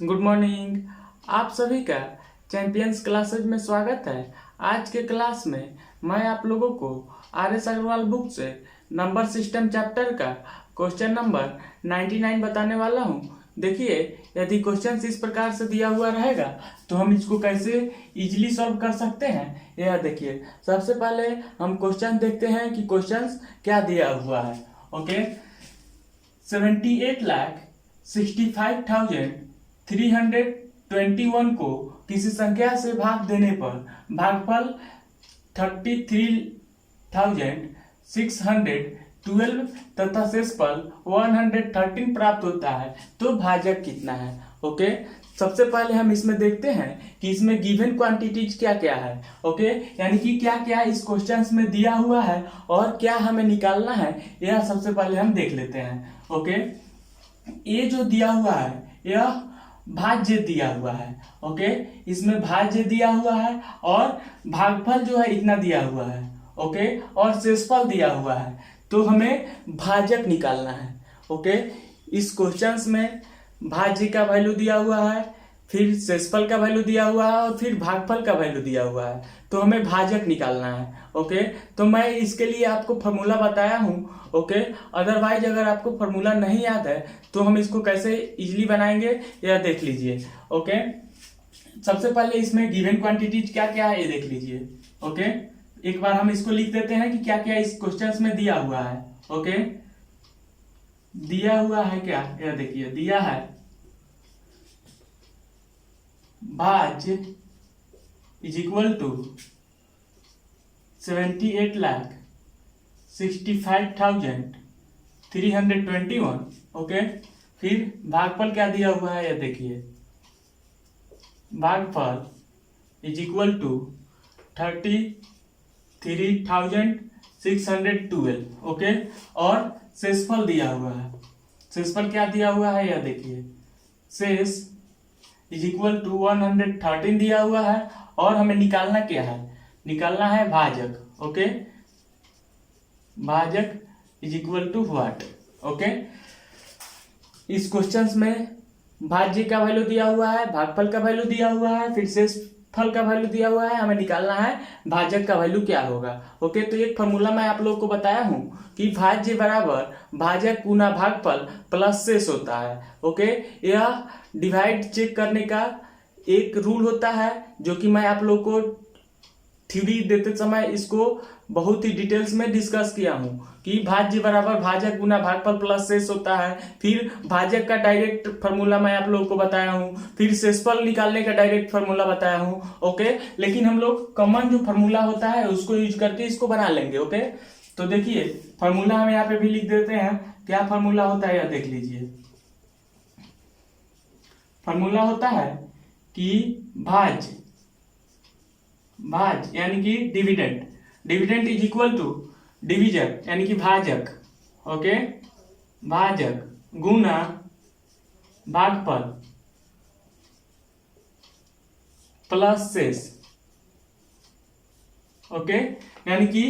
Good morning. आप सभी का चैंपियंस क्लासेज में स्वागत है। आज के क्लास में मैं आप लोगों को आर.एस. अग्रवाल बुक से नंबर सिस्टम चैप्टर का क्वेश्चन नंबर 99 बताने वाला हूं। देखिए, यदि क्वेश्चन इस प्रकार से दिया हुआ रहेगा तो हम इसको कैसे इजीली सॉल्व कर सकते हैं, यह देखिए। सबसे पहले हम क्वेश्चन देखते हैं कि क्वेश्चन क्या दिया हुआ है। ओके, 78,65,321 को किसी संख्या से भाग देने पर भागफल 33,612 तथा शेषफल 113 प्राप्त होता है, तो भाजक कितना है। ओके, सबसे पहले हम इसमें देखते हैं कि इसमें गिवन क्वांटिटीज क्या क्या है। ओके, यानी कि क्या क्या इस क्वेश्चन में दिया हुआ है और क्या हमें निकालना है, यह सबसे पहले हम देख लेते हैं। ओके, ये जो दिया हुआ है यह भाज्य दिया हुआ है। ओके, इसमें भाज्य दिया हुआ है और भागफल जो है इतना दिया हुआ है। ओके, और शेषफल दिया हुआ है, तो हमें भाजक निकालना है। ओके, इस क्वेश्चंस में भाज्य का वैल्यू दिया हुआ है, फिर शेषफल का वैल्यू दिया हुआ है और फिर भागफल का वैल्यू दिया हुआ है, तो हमें भाजक निकालना है। ओके, तो मैं इसके लिए आपको फॉर्मूला बताया हूँ। ओके, अदरवाइज अगर आपको फॉर्मूला नहीं याद है तो हम इसको कैसे इजीली बनाएंगे यह देख लीजिए। ओके, सबसे पहले इसमें गिवन क्वांटिटीज क्या क्या है ये देख लीजिए। ओके, एक बार हम इसको लिख देते हैं कि क्या क्या इस क्वेश्चंस में दिया हुआ है। ओके, दिया हुआ है क्या, यह देखिए, दिया है भाज्य इज इक्वल टू 78,65,321। ओके, फिर भागफल क्या दिया हुआ है, यह देखिए, भागफल इज इक्वल टू 33,612। ओके, और शेषफल दिया हुआ है। शेषफल क्या दिया हुआ है, यह देखिए, शेष इज इक्वल टू 113 दिया हुआ है और हमें निकालना क्या है, निकालना है भाजक। ओके, भाजक is equal to what. Okay, इस क्वेश्चंस में भाज्य का वैल्यू दिया हुआ है, भागफल का वैल्यू दिया हुआ है, फिर शेषफल का वैल्यू दिया हुआ है, हमें निकालना है भाजक का वैल्यू क्या होगा। ओके, तो एक फॉर्मूला मैं आप लोगों को बताया हूं कि भाज्य बराबर भाजक गुना भागफल प्लस शेष होता है। ओके, यह डिवाइड चेक करने का एक रूल होता है जो कि मैं आप लोग को थ्योरी देते समय इसको बहुत ही डिटेल्स में डिस्कस किया हूं कि भाज्य बराबर भाजक गुना भागफल प्लस शेष होता है। फिर भाजक का डायरेक्ट फार्मूला मैं आप लोगों को बताया हूं, फिर शेषफल निकालने का डायरेक्ट फार्मूला बताया हूं। ओके, लेकिन हम लोग कॉमन जो फार्मूला होता है उसको यूज करके इसको बना लेंगे। ओके, तो देखिए फार्मूला हम यहाँ पे भी लिख देते हैं। क्या फार्मूला होता है, यह देख लीजिए। फार्मूला होता है कि भाज्य यानी कि dividend is equal to division यानी कि भाजक। ओके, भाजक गुना भागफल प्लस शेष। ओके, यानी कि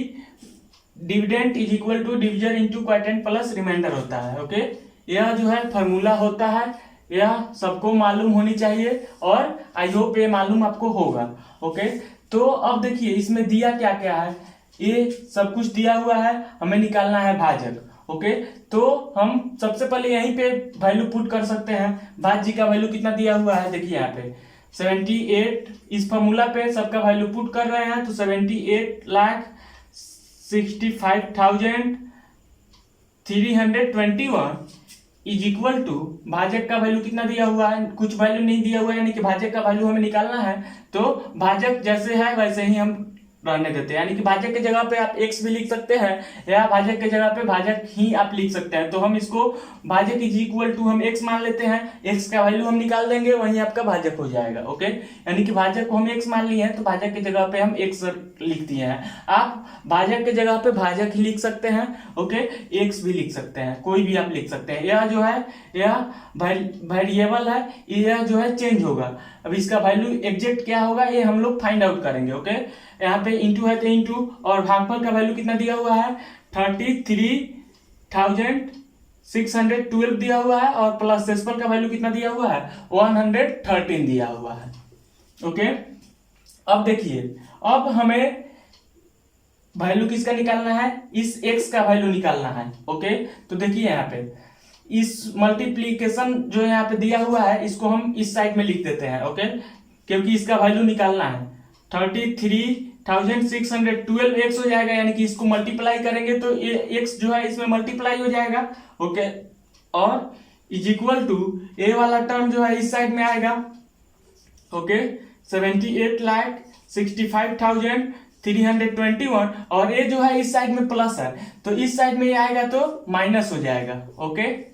dividend is equal to division into quotient plus remainder होता है। ओके, यह जो है फार्मूला होता है, यह सबको मालूम होनी चाहिए और आई होप ये मालूम आपको होगा। ओके, तो अब देखिए इसमें दिया क्या क्या है, ये सब कुछ दिया हुआ है, हमें निकालना है भाजक। ओके, तो हम सबसे पहले यहीं पे वैल्यू पुट कर सकते हैं। भाज्य का वैल्यू कितना दिया हुआ है, देखिए यहाँ पे 78। इस फॉर्मूला पे सबका वैल्यू पुट कर रहे हैं तो 78,65,321 इज इक्वल टू भाजक का वैल्यू कितना दिया हुआ है, कुछ वैल्यू नहीं दिया हुआ है, यानी कि भाजक का वैल्यू हमें निकालना है। तो भाजक जैसे है वैसे ही हम रहने देते हैं, यानी कि भाजक के जगह पे आप x भी लिख सकते हैं या भाजक के जगह पे भाजक ही आप लिख सकते हैं। तो हम इसको भाजक इज इक्वल टू हम x मान लेते हैं, x का वैल्यू हम निकाल देंगे, वही आपका भाजक हो जाएगा। ओके, यानी कि भाजक को हम x मान लिए हैं तो भाजक के जगह पे हम x लिख दिए हैं। आप भाजक के जगह पे भाजक ही लिख सकते हैं। ओके, x भी लिख सकते हैं, कोई भी आप लिख सकते हैं। यह जो है यह वेरिएबल है, यह जो है चेंज होगा। अब इसका वैल्यू एग्जैक्ट क्या होगा ये हम लोग फाइंड आउट करेंगे। ओके, यहाँ पे इंटू है तो इंटू, और भागफल का वैल्यू कितना दिया हुआ है 33,612 612 दिया हुआ है और प्लस सेसपल का वैल्यू कितना दिया हुआ है 113 दिया हुआ है। ओके, अब देखिए, अब हमें वैल्यू किसका निकालना है, इस x का वैल्यू निकालना है। ओके, तो देखिए यहाँ पे इस मल्टीप्लीकेशन जो यहाँ पे दिया हुआ है इसको हम इस साइड में लिख देते हैं। ओके, क्योंकि इसका वैल्यू निकालना है 33,612 x हो जाएगा, यानी कि इसको मल्टीप्लाई करेंगे तो ये x जो है इसमें मल्टीप्लाई हो जाएगा। ओके, और इज इक्वल टू ए वाला टर्म जो है इस साइड में आएगा। ओके, 78,65,321 और ये जो है इस साइड में प्लस है तो इस साइड में ये आएगा तो माइनस हो जाएगा। ओके,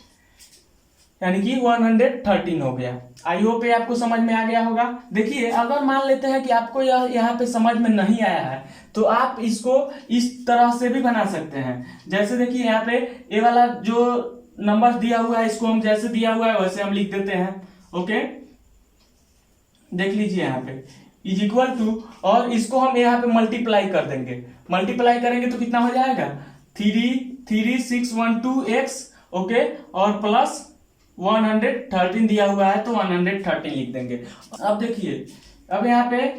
यानी कि 113 हो गया। आई होप ये आपको समझ में आ गया होगा। देखिए, अगर मान लेते हैं कि आपको यहाँ पे समझ में नहीं आया है तो आप इसको इस तरह से भी बना सकते हैं। जैसे देखिए यहाँ पे ये वाला जो नंबर दिया हुआ है इसको हम जैसे दिया हुआ है वैसे हम लिख देते हैं। ओके, देख लीजिए यहाँ पे इज इक्वल टू, और इसको हम यहाँ पे मल्टीप्लाई कर देंगे। मल्टीप्लाई करेंगे तो कितना हो जाएगा 3612x। ओके, और प्लस 113 दिया हुआ है तो 113 लिख देंगे। अब देखिए, अब यहाँ पे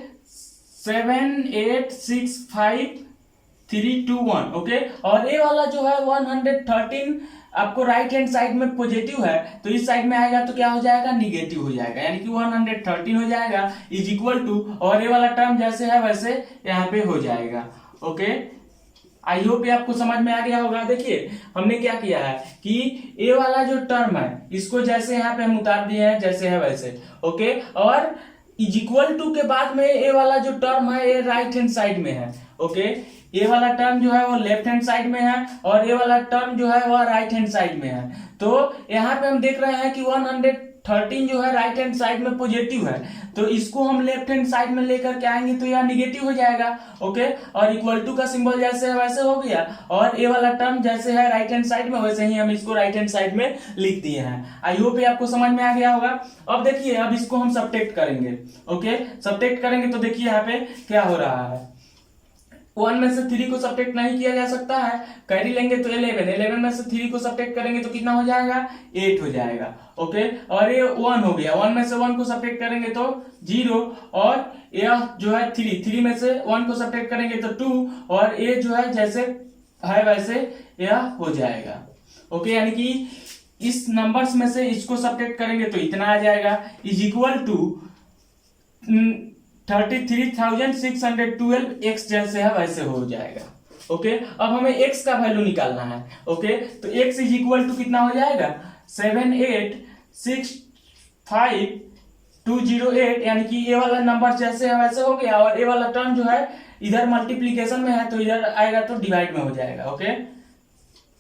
7865321। ओके, और ये वाला जो है 113 आपको राइट हैंड साइड में पॉजिटिव है तो इस साइड में आएगा तो क्या हो जाएगा निगेटिव हो जाएगा, यानी कि 113 हो जाएगा इज इक्वल टू, और ये वाला टर्म जैसे है वैसे यहाँ पे हो जाएगा। ओके, आई होप ये आपको समझ में आ गया होगा। देखिए हमने क्या किया है कि ए वाला जो टर्म है इसको जैसे यहाँ पे हम उतार दिए हैं जैसे है वैसे। ओके, और इज इक्वल टू के बाद में ए वाला जो टर्म है ये राइट हैंड साइड में है। ओके, ए वाला टर्म जो है वो लेफ्ट हैंड साइड में है और ए वाला टर्म जो है वो राइट हैंड साइड में है। तो यहाँ पे हम देख रहे हैं कि 113 जो है राइट हैंड साइड में पॉजिटिव है तो इसको हम लेफ्ट हैंड साइड में लेकर के आएंगे तो यह निगेटिव हो जाएगा। ओके, और इक्वल टू का सिंबल जैसे है वैसे हो गया, और ए वाला टर्म जैसे है राइट हैंड साइड में वैसे ही हम इसको राइट हैंड साइड में लिख दिए हैं। आई होप ये आपको समझ में आ गया होगा। अब देखिए, अब इसको हम सब्ट्रैक्ट करेंगे। ओके, सब्ट्रैक्ट करेंगे तो देखिए यहाँ पे क्या हो रहा है, 1 में से 3 को सब्ट्रैक्ट नहीं किया जा सकता है, कैरी लेंगे तो 11 में से 3 को सब्ट्रैक्ट करेंगे तो कितना हो जाएगा 8 हो जाएगा। ओके, और ये 1 हो गया, 1 में से 1 को सब्ट्रैक्ट करेंगे तो 0, और यह जो है 3 में से 1 को सब्ट्रैक्ट करेंगे तो 2, और ये जो है जैसे है वैसे यह हो जाएगा। ओके, यानी कि इस नंबर्स में से इसको सब्ट्रैक्ट करेंगे तो इतना आ जाएगा इज इक्वल टू 33,612 x जैसे है वैसे हो जाएगा। ओके, अब हमें x का वैल्यू निकालना है। ओके, तो x इज इक्वल टू कितना हो जाएगा 7865208, यानी कि ये वाला नंबर जैसे है वैसे हो गया, और ये वाला टर्म जो है इधर मल्टीप्लीकेशन में है तो इधर आएगा तो डिवाइड में हो जाएगा। ओके,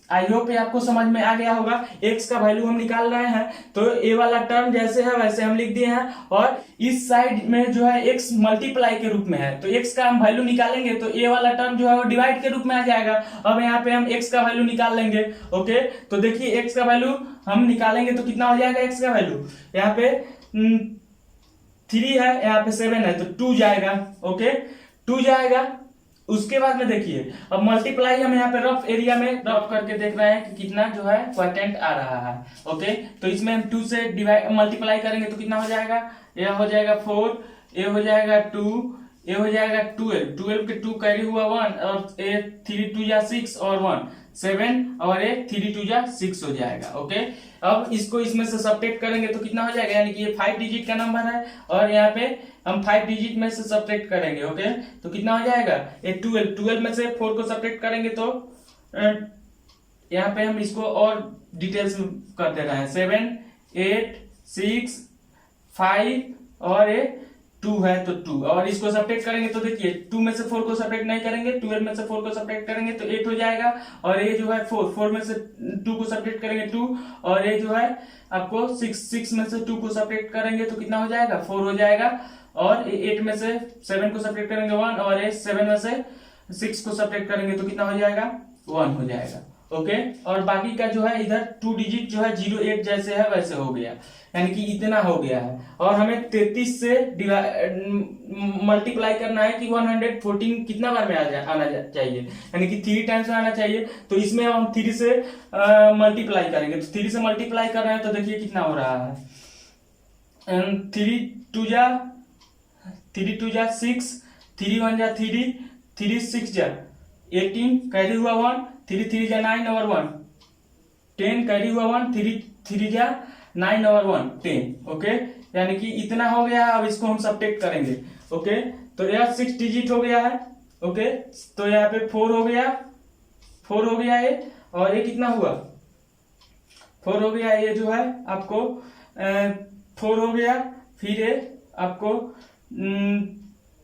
आई होप ये आपको समझ में आ गया होगा। x का वैल्यू हम निकाल रहे हैं तो ए वाला टर्म जैसे है वैसे हम लिख दिए हैं, और इस साइड में जो है x मल्टीप्लाई के रूप में है तो x का हम वैल्यू निकालेंगे तो ए वाला टर्म जो है वो डिवाइड के रूप में आ जाएगा। अब यहाँ पे हम x का वैल्यू निकाल लेंगे। ओके, तो देखिए x का वैल्यू हम निकालेंगे तो कितना हो जाएगा x का वैल्यू, यहाँ पे 3 है, यहाँ पे 7 है तो 2 जाएगा। ओके, 2 जाएगा। उसके बाद में देखिए, अब मल्टीप्लाई हम यहाँ पे रफ एरिया में रफ करके देख रहे हैं कि कितना जो है क्वांटेंट आ रहा है। ओके, तो इसमें हम 2 से डिवाइड मल्टीप्लाई करेंगे तो कितना हो जाएगा, यह हो जाएगा 4, ये हो जाएगा 2, ये हो जाएगा 12 के 2 कैरी हुआ 1, और ये 3 2 या 6 और 1 7, और ये 3 2 या 6 हो जाएगा। ओके, अब इसको इसमें से सब्ट्रैक्ट करेंगे तो कितना हो जाएगा, यानी कि ये 5 डिजिट का नंबर है और यहाँ पे हम 5 डिजिट में से सब्ट्रैक्ट करेंगे। ओके, तो कितना हो जाएगा ये 12 में से 4 को सब्ट्रैक्ट करेंगे तो यहाँ पे हम इसको और डिटेल्स में कर दे रहे हैं, 7 8 6 5 और ये 2 है तो 2, और इसको सब्ट्रैक्ट करेंगे तो देखिए 2 में से 4 को सब्ट्रैक्ट नहीं करेंगे, 12 में से 4 को सब्ट्रैक्ट करेंगे तो 8 हो जाएगा, और ये जो है 4 में से 2 को सब्ट्रैक्ट करेंगे 2, और ये जो है आपको 6 में से 2 को सब्ट्रैक्ट करेंगे तो कितना हो जाएगा 4 हो जाएगा, और 8 में से 7 को सब्ट्रैक्ट करेंगे 1, और ये 7 में से 6 को सब्ट्रैक्ट करेंगे तो कितना हो जाएगा 1 हो जाएगा। ओके। और बाकी का जो है इधर 2 डिजिट जो है 08 जैसे है वैसे हो गया, यानी कि इतना हो गया है। और हमें 33 से मल्टीप्लाई करना है कि 114 कितना बार में आना चाहिए, यानी कि 3 टाइम्स में आना चाहिए। तो इसमें हम 3 से मल्टीप्लाई करेंगे, तो 3 से मल्टीप्लाई कर रहे हैं तो देखिए कितना हो रहा है। 3 2 जा 6, 3 1 जा 3, 3 6 जा 18, कैरी हुआ 1, 3 3 जा 9 और 1 10, कैरी हुआ 1, 3 3 जा 9 और 1 10। ओके, यानी कि इतना हो गया। अब इसको हम सब्ट्रैक्ट करेंगे। ओके, तो यह 6 डिजिट हो गया है। ओके, तो यहाँ पे 4 हो गया, 4 हो गया ये, और ये कितना हुआ 4 हो गया ये जो है आपको 4 हो गया। फिर ये आपको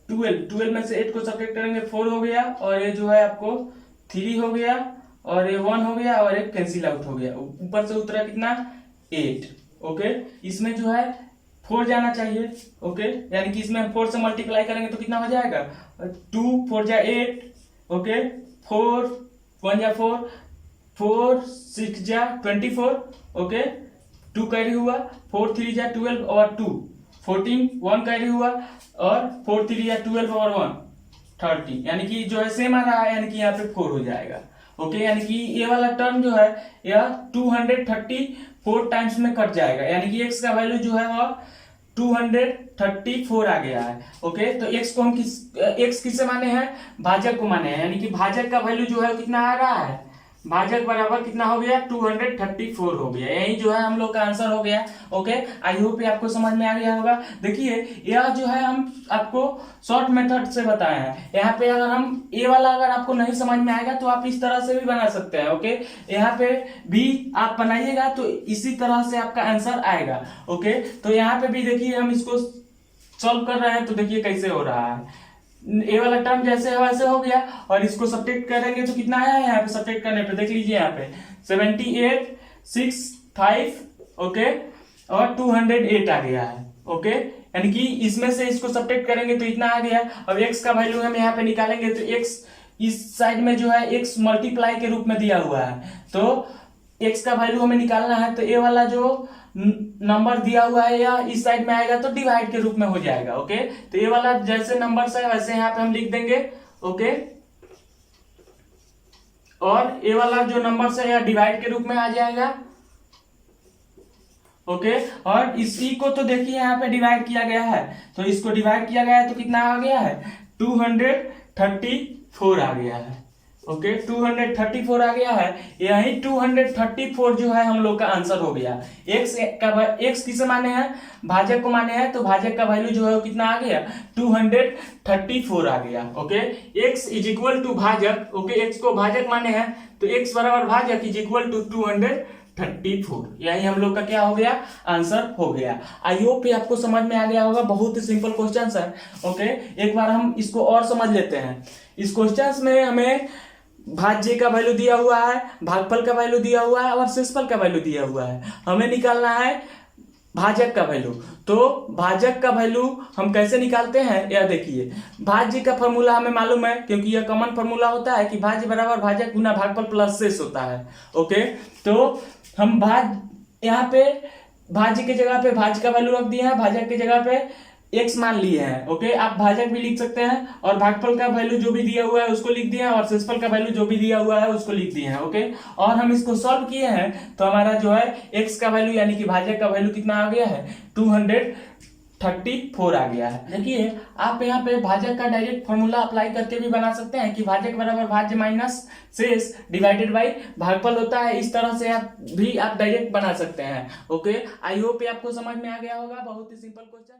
12 में से 8 को सब्ट्रैक्ट करेंगे, 4 हो गया, और ये जो है आपको 3 हो गया, और ये 1 हो गया, और एक कैंसिल आउट हो गया। ऊपर से उतरा कितना 8। ओके, इसमें जो है 4 जाना चाहिए। ओके, यानी कि इसमें हम 4 से मल्टीप्लाई करेंगे तो कितना हो जाएगा 2 4 जा 8। ओके, 4 1 जा 4, 4 6 जा 24। ओके, 2 कैरी हुआ, 4 3 जा 12 और 2 14, 1 कैरी हुआ, और 4 3 जा 12 और 1 30, यानी कि जो है सेम आ रहा है, यानी कि यहाँ पे 4 हो जाएगा। ओके, यानी कि ये वाला टर्म जो है यह 234 टाइम्स में कट जाएगा, यानी कि x का वैल्यू जो है वह 234 आ गया है। ओके, तो x को हम x किसे माने हैं, भाजक को माने हैं, यानी कि भाजक का वैल्यू जो है कितना आ रहा है, भाजक बराबर कितना हो गया 234 हो गया। यही जो है हम लोग का आंसर हो गया। ओके, आई होप ये आपको समझ में आ गया होगा। देखिए यह जो है हम आपको शॉर्ट मेथड से बताए हैं। यहाँ पे अगर हम ये वाला अगर आपको नहीं समझ में आएगा तो आप इस तरह से भी बना सकते हैं। ओके, यहाँ पे भी आप बनाइएगा तो इसी तरह से आपका आंसर आएगा। ओके, तो यहाँ पे भी देखिए हम इसको सॉल्व कर रहे हैं, तो देखिए कैसे हो रहा है। ए वाला टर्म जैसे है वैसे हो गया, और इसको सब्ट्रैक्ट करेंगे तो कितना आया है यहाँ पे सब्ट्रैक्ट करने पे, देख लीजिए यहाँ पे 78 6 5। ओके, और 208 आ गया है। ओके, यानी कि इसमें से इसको सब्ट्रैक्ट करेंगे तो इतना आ गया। अब x का वैल्यू हम यहाँ पे निकालेंगे तो x इस साइड में जो है x मल्टीप्लाई के रूप में दिया हुआ है, तो x का वैल्यू हमें निकालना है। तो ये वाला जो नंबर दिया हुआ है या इस साइड में आएगा तो डिवाइड के रूप में हो जाएगा। ओके, तो ये वाला जैसे नंबर है वैसे यहाँ पे हम लिख देंगे। ओके, और ये वाला जो नंबर है यह डिवाइड के रूप में आ जाएगा। ओके, और इसी को तो देखिए यहाँ पे डिवाइड किया गया है, तो इसको डिवाइड किया गया है तो कितना आ गया है 234 आ गया है। ओके, 234 आ गया है। यही 234 जो है हम लोग का आंसर हो गया। x किसे माने हैं, भाजक को माने हैं, तो भाजक का वैल्यू जो है कितना आ गया 234 आ गया। Okay, x is equal to भाजक। ओके, x को भाजक माने हैं तो x बराबर भाजक इज इक्वल टू 234। यही हम लोग का क्या हो गया आंसर हो गया। आई होप आपको समझ में आ गया होगा, बहुत ही सिंपल क्वेश्चन है। ओके, एक बार हम इसको और समझ लेते हैं। इस क्वेश्चन में हमें भाज्य का वैल्यू दिया हुआ है, भागफल का वैल्यू दिया हुआ है, और शेषफल का वैल्यू दिया हुआ है। हमें निकालना है भाजक का वैल्यू। तो भाजक का वैल्यू हम कैसे निकालते हैं यह देखिए। भाज्य का फॉर्मूला हमें मालूम है, क्योंकि यह कॉमन फॉर्मूला होता है कि भाज्य बराबर भाजक गुना भागफल प्लस शेष होता है। ओके, तो हम यहाँ पे भाज्य की जगह पे भाज्य का वैल्यू रख दिए हैं, भाजक की जगह पे x मान लिए हैं। ओके, आप भाजक भी लिख सकते हैं, और भागफल का वैल्यू जो भी दिया हुआ है उसको लिख दिए हैं, और शेषफल का वैल्यू जो भी दिया हुआ है उसको लिख दिए हैं। ओके, और हम इसको सॉल्व किए हैं तो हमारा जो है x का वैल्यू यानी कि भाजक का वैल्यू कितना आ गया है 234 आ गया है। देखिए आप यहाँ पे भाजक का डायरेक्ट फॉर्मूला अप्लाई करके भी बना सकते हैं कि भाजक बराबर भाज्य माइनस शेष डिवाइडेड बाई भागफल होता है। इस तरह से आप डायरेक्ट बना सकते हैं। ओके, आई होप आपको समझ में आ गया होगा, बहुत ही सिंपल क्वेश्चन।